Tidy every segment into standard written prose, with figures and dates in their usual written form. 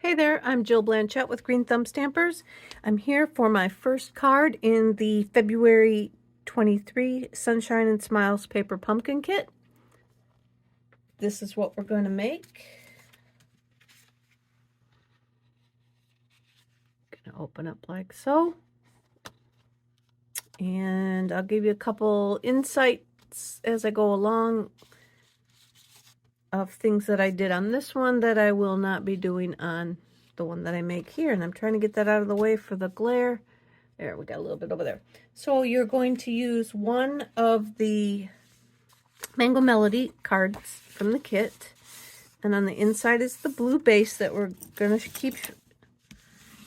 Hey there, I'm Jill Blanchette with Green Thumb Stampers. I'm here for my first card in the February 23 Sunshine and Smiles Paper Pumpkin Kit. This is what we're going to make. Going to open up like so. And I'll give you a couple insights as I go along of things that I did on this one that I will not be doing on the one that I make here. And I'm trying to get that out of the way for the glare. There, we got a little bit over there. So you're going to use one of the Mango Melody cards from the kit. And on the inside is the blue base that we're going to keep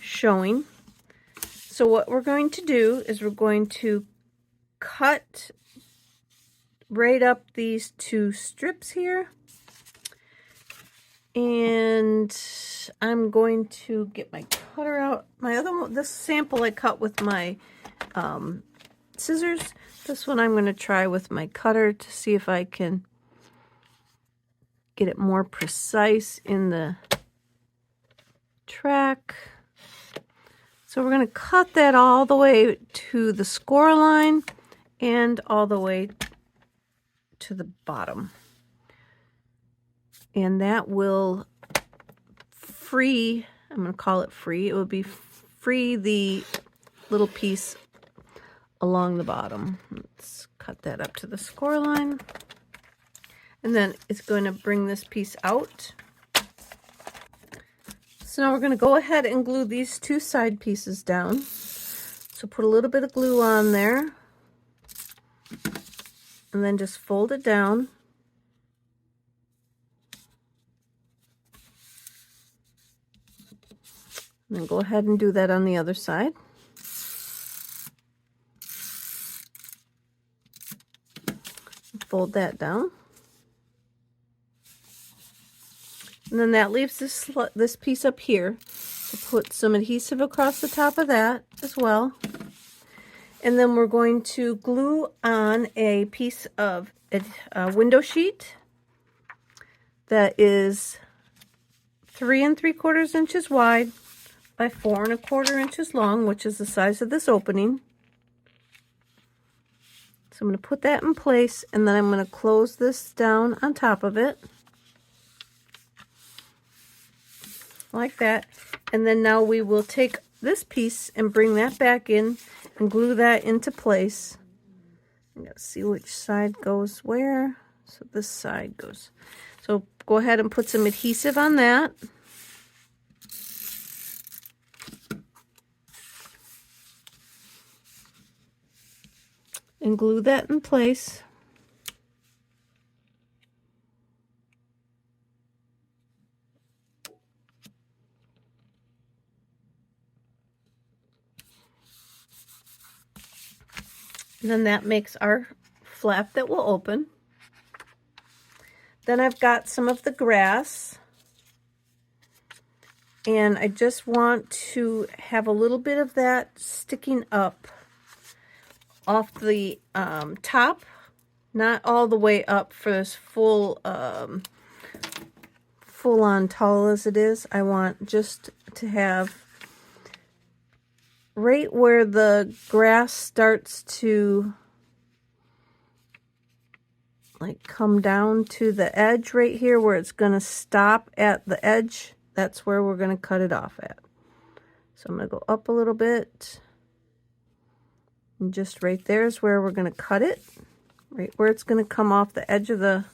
showing. So what we're going to do is we're going to cut right up these two strips here. And I'm going to get my cutter out. My other one, this sample I cut with my scissors. This one I'm going to try with my cutter to see if I can get it more precise in the track. So we're going to cut that all the way to the score line and all the way to the bottom. And that will free, I'm going to call it free, it will be free the little piece along the bottom. Let's cut that up to the score line. And then it's going to bring this piece out. So now we're going to go ahead and glue these two side pieces down. So put a little bit of glue on there. And then just fold it down. And then go ahead and do that on the other side. Fold that down. And then that leaves this piece up here. So put some adhesive across the top of that as well. And then we're going to glue on a piece of a window sheet that is 3 3/4 inches wide by 4 1/4 inches long, which is the size of this opening. So I'm going to put that in place, and then I'm going to close this down on top of it. Like that. And then now we will take this piece and bring that back in and glue that into place. I'm going to see which side goes where. So this side goes. So go ahead and put some adhesive on that. And glue that in place. And then that makes our flap that will open. Then I've got some of the grass. And I just want to have a little bit of that sticking up off the top, not all the way up for this full-on towel as it is. I want just to have right where the grass starts to like come down to the edge right here where it's going to stop at the edge. That's where we're going to cut it off at. So I'm going to go up a little bit. And just right there is where we're going to cut it. Right where it's going to come off the edge of the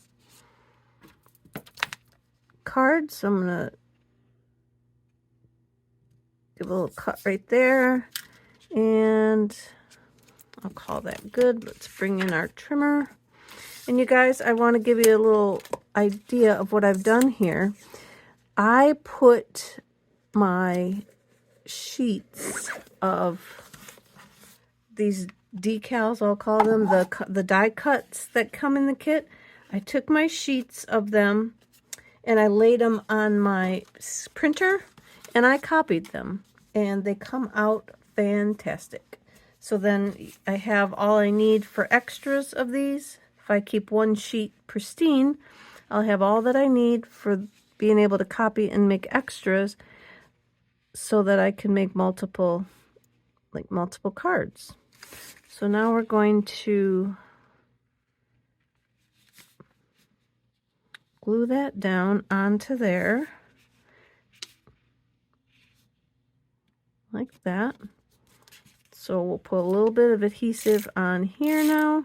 card. So I'm going to give a little cut right there. And I'll call that good. Let's bring in our trimmer. And you guys, I want to give you a little idea of what I've done here. I put my sheets of these decals, I'll call them, the die cuts that come in the kit. I took my sheets of them and I laid them on my printer and I copied them, and they come out fantastic. So then I have all I need for extras of these. If I keep one sheet pristine, I'll have all that I need for being able to copy and make extras. so that I can make multiple cards. So now we're going to glue that down onto there like that. So we'll put a little bit of adhesive on here now.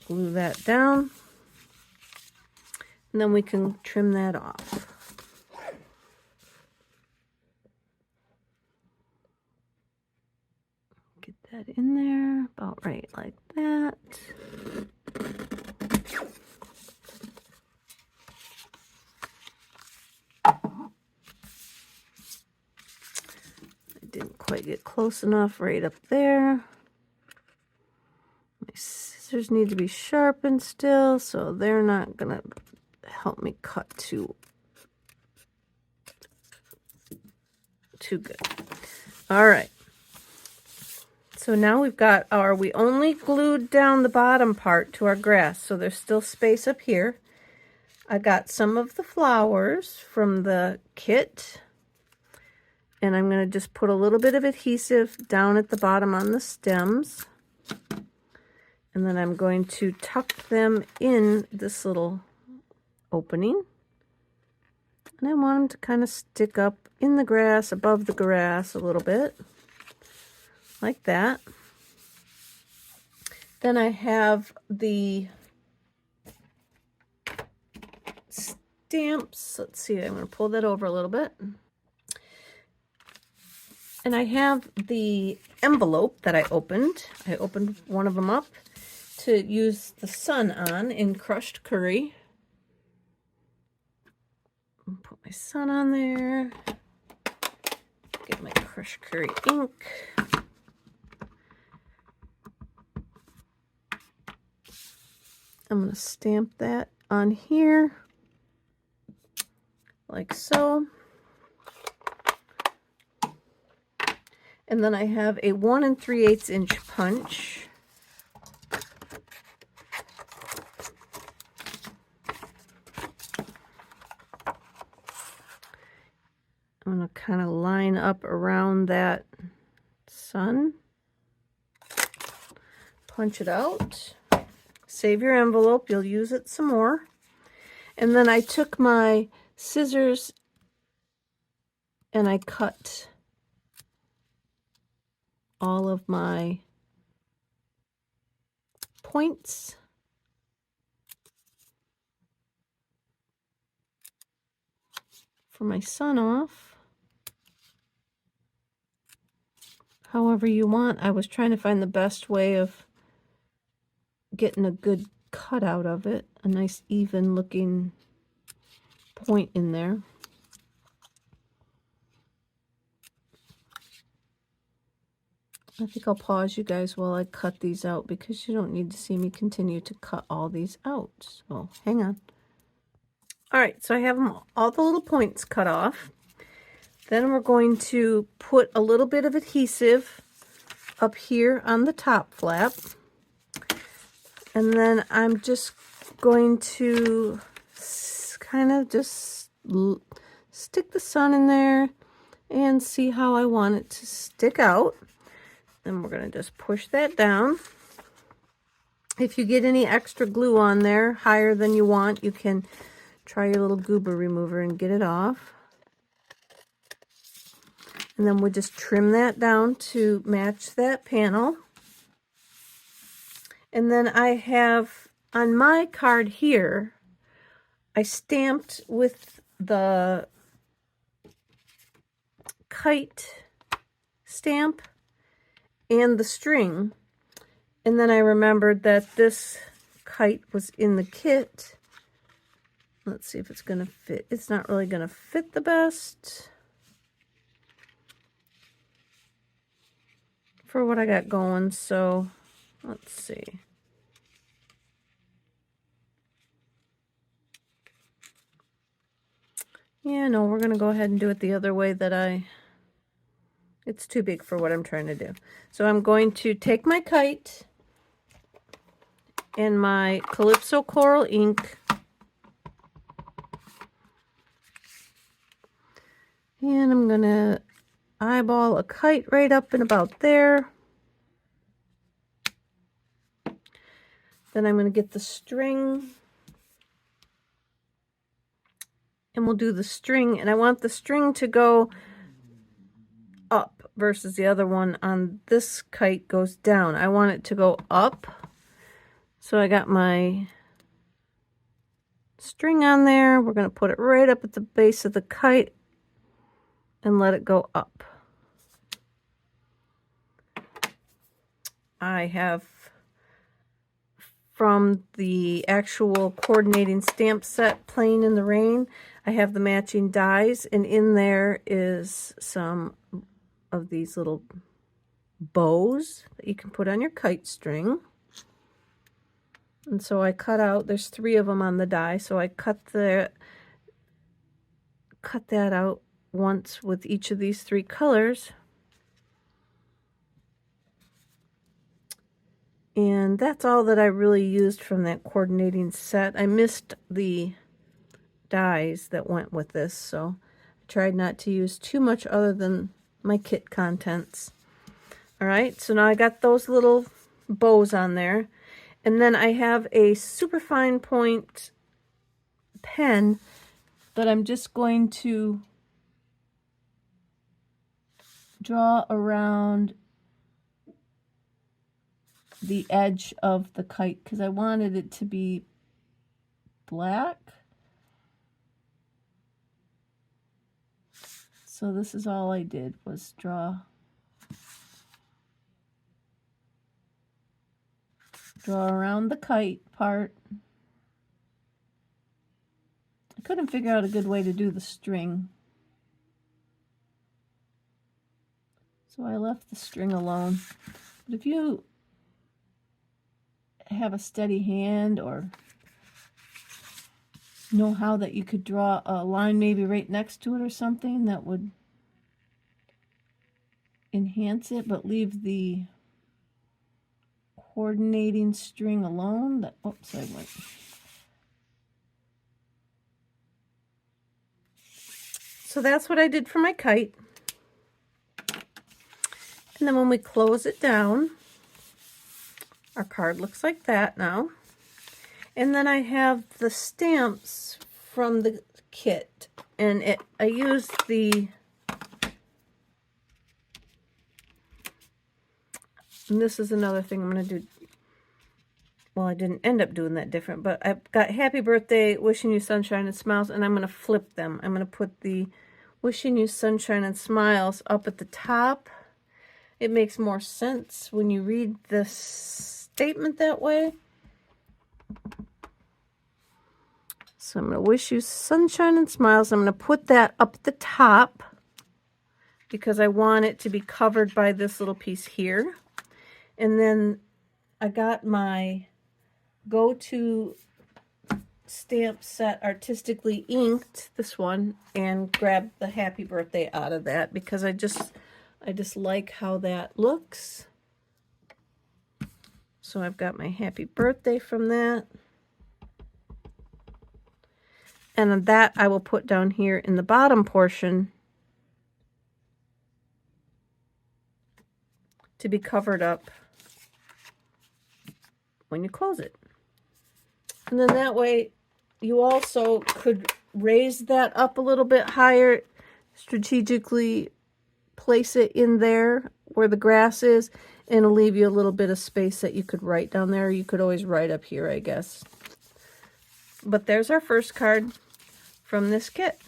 Glue that down. And then we can trim that off. Get that in there about right like that. I didn't quite get close enough right up there. My scissors need to be sharpened still, so they're not gonna help me cut too good. All right. So now we've got we only glued down the bottom part to our grass, so there's still space up here. I got some of the flowers from the kit, and I'm going to just put a little bit of adhesive down at the bottom on the stems. And then I'm going to tuck them in this little opening. And I want them to kind of stick up in the grass, above the grass a little bit, like that. Then I have the stamps. Let's see, I'm going to pull that over a little bit. And I have the envelope that I opened. I opened one of them up to use the sun on in crushed curry. Put my sun on there. Get my crushed curry ink. I'm going to stamp that on here like so. And then I have a 1 3/8 inch punch. I'm going to kind of line up around that sun. Punch it out. Save your envelope. You'll use it some more. And then I took my scissors and I cut all of my points. For my sun off. However you want. I was trying to find the best way of getting a good cut out of it. A nice even looking point in there. I think I'll pause you guys while I cut these out because you don't need to see me continue to cut all these out. So hang on. All right, so I have them, all the little points cut off. Then we're going to put a little bit of adhesive up here on the top flap. And then I'm just going to kind of just stick the sun in there and see how I want it to stick out. Then we're going to just push that down. If you get any extra glue on there higher than you want, you can try your little goober remover and get it off. And then we'll just trim that down to match that panel. And then I have on my card here, I stamped with the kite stamp and the string. And then I remembered that this kite was in the kit. Let's see if it's going to fit. It's not really going to fit the best for what I got going. So let's see. Yeah, no, we're going to go ahead and do it the other way that it's too big for what I'm trying to do. So I'm going to take my kite and my Calypso Coral ink And I'm going to eyeball a kite right up and about there. Then I'm going to get the string. And we'll do the string. And I want the string to go up versus the other one on this kite goes down. I want it to go up. So I got my string on there. We're going to put it right up at the base of the kite and let it go up. I have from the actual coordinating stamp set Playing in the Rain, I have the matching dies, and in there is some of these little bows that you can put on your kite string. And so I cut out, there's 3 of them on the die, so I cut that out once with each of these 3 colors. And that's all that I really used from that coordinating set. I missed the dies that went with this, so I tried not to use too much other than my kit contents. All right, so now I got those little bows on there. And then I have a super fine point pen that I'm just going to draw around the edge of the kite because I wanted it to be black. So this is all I did was draw around the kite part. I couldn't figure out a good way to do the string, so I left the string alone. But if you have a steady hand or know how that you could draw a line maybe right next to it or something, that would enhance it, but leave the coordinating string alone. That, oops, I went. So that's what I did for my kite. And then when we close it down, our card looks like that now. And then I have the stamps from the kit. And I used the, and this is another thing I'm going to do. Well, I didn't end up doing that different, but I've got Happy Birthday, Wishing You Sunshine and Smiles, and I'm going to flip them. I'm going to put the Wishing You Sunshine and Smiles up at the top. It makes more sense when you read the statement that way. So I'm going to wish you sunshine and smiles. I'm going to put that up at the top because I want it to be covered by this little piece here. And then I got my go-to stamp set Artistically Inked, this one, and grabbed the Happy Birthday out of that because I just like how that looks. So I've got my Happy Birthday from that. And that I will put down here in the bottom portion to be covered up when you close it. And then that way you also could raise that up a little bit higher, strategically place it in there where the grass is, and it'll leave you a little bit of space that you could write down there. You could always write up here, I guess. But there's our first card from this kit.